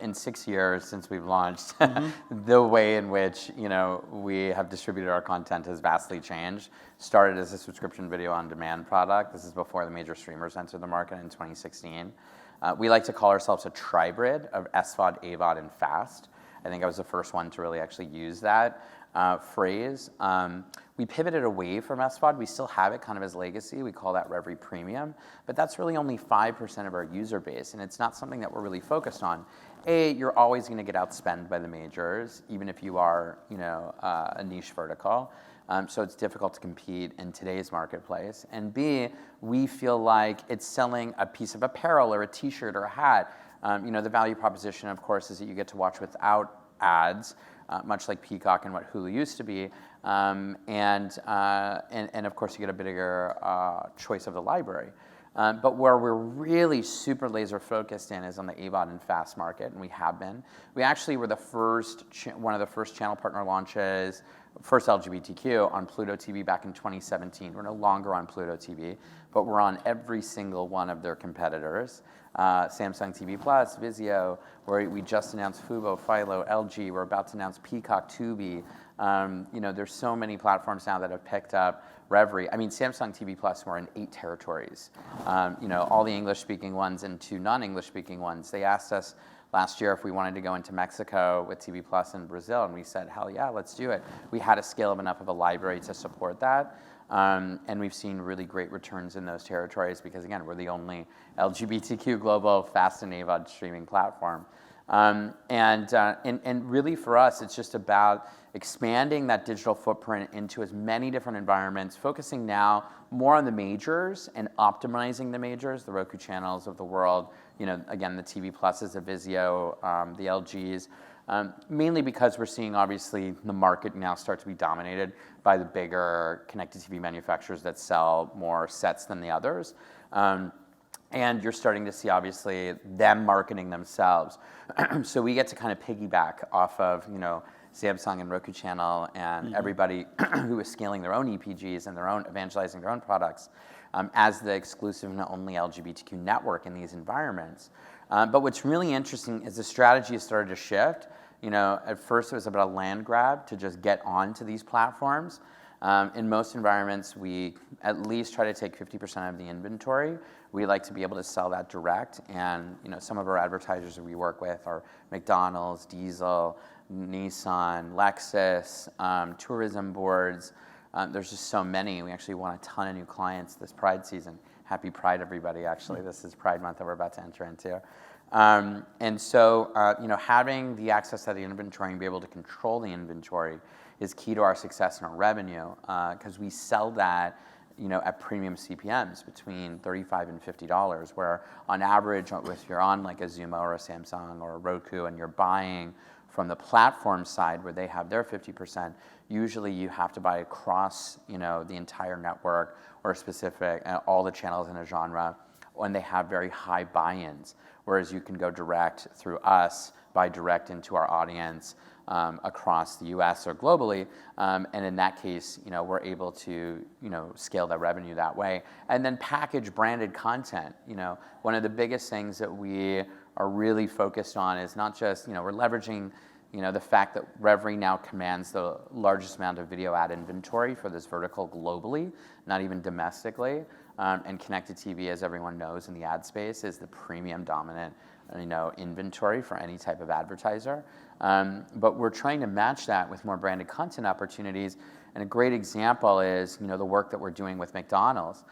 in 6 years since we've launched, the way in which, we have distributed our content has vastly changed. Started as a subscription video on demand product. This is before the major streamers entered the market in 2016. We like to call ourselves a tribrid of SVOD, AVOD, and FAST. I think I was the first one to really actually use that phrase. We pivoted away from SVOD. We still have it kind of as legacy. We call that Revry Premium, but that's really only 5% of our user base, and it's not something that we're really focused on. A, you're always going to get outspent by the majors, even if you are, a niche vertical. So it's difficult to compete in today's marketplace. And B, we feel like it's selling a piece of apparel or a T-shirt or a hat. The value proposition, of course, is that you get to watch without ads, much like Peacock and what Hulu used to be. And of course, you get a bigger choice of the library. But where we're really super laser focused in is on the AVOD and FAST market, and we have been. We actually were the first, one of the first channel partner launches, first LGBTQ on Pluto TV back in 2017. We're no longer on Pluto TV, but we're on every single one of their competitors. Samsung TV Plus, Vizio, where we just announced Fubo, Philo, LG. We're about to announce Peacock, Tubi. There's so many platforms now that have picked up Revry. I mean, Samsung TV Plus, we're in 8 territories. All the English-speaking ones and 2 non-English-speaking ones. They asked us last year if we wanted to go into Mexico with TV Plus and Brazil, and we said, hell yeah, let's do it. We had to scale up enough of a library to support that. And we've seen really great returns in those territories because, again, we're the only LGBTQ global FAST and AVOD streaming platform. And really for us, it's just about expanding that digital footprint into as many different environments, focusing now more on the majors and optimizing the majors, the Roku channels of the world, again, the TV Pluses, the Vizio, the LGs, mainly because we're seeing, obviously, the market now start to be dominated by the bigger connected TV manufacturers that sell more sets than the others. And you're starting to see, obviously, them marketing themselves. So we get to kind of piggyback off of, Samsung and Roku Channel and everybody who is scaling their own EPGs and evangelizing their own products as the exclusive and only LGBTQ network in these environments. But what's really interesting is the strategy has started to shift. At first it was about a land grab to just get onto these platforms. In most environments, we at least try to take 50% of the inventory. We like to be able to sell that direct, and some of our advertisers that we work with are McDonald's, Diesel, Nissan, Lexus, tourism boards. There's just so many. We actually won a ton of new clients this Pride season. Happy Pride, everybody, actually. This is Pride Month that we're about to enter into. And so, having the access to the inventory and be able to control the inventory is key to our success and our revenue, because we sell that, at premium CPMs between $35 and $50, where on average, if you're on like a Xumo or a Samsung or a Roku and you're buying from the platform side where they have their 50%, usually you have to buy across, the entire network or specific, all the channels in a genre, when they have very high buy-ins, whereas you can go direct through us, buy direct into our audience across the US or globally, and in that case, we're able to, scale that revenue that way, and then package branded content. One of the biggest things that we are really focused on is not just, we're leveraging, the fact that Revry now commands the largest amount of video ad inventory for this vertical globally, not even domestically. And connected TV, as everyone knows in the ad space, is the premium dominant, inventory for any type of advertiser. But we're trying to match that with more branded content opportunities. And a great example is, the work that we're doing with McDonald's,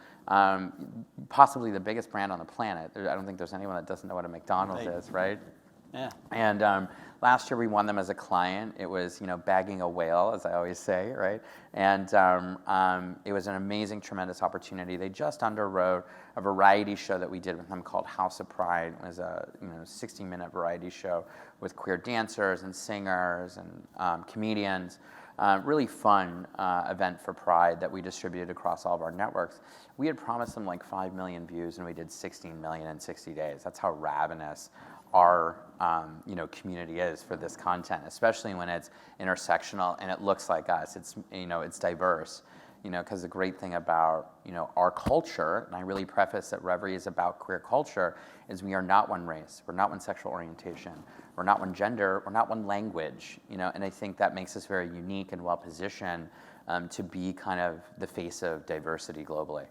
possibly the biggest brand on the planet. I don't think there's anyone that doesn't know what a McDonald's is, right? Yeah. And last year we won them as a client. It was, bagging a whale, as I always say, right? And it was an amazing, tremendous opportunity. They just underwrote a variety show that we did with them called House of Pride. It was a 60-minute variety show with queer dancers and singers and comedians. Really fun event for Pride that we distributed across all of our networks. We had promised them like 5 million views, and we did 16 million in 60 days. That's how ravenous our community is for this content, especially when it's intersectional and it looks like us. It's it's diverse. because the great thing about, our culture, and I really preface that Revry is about queer culture, is we are not one race, we're not one sexual orientation, we're not one gender, we're not one language, and I think that makes us very unique and well positioned to be kind of the face of diversity globally.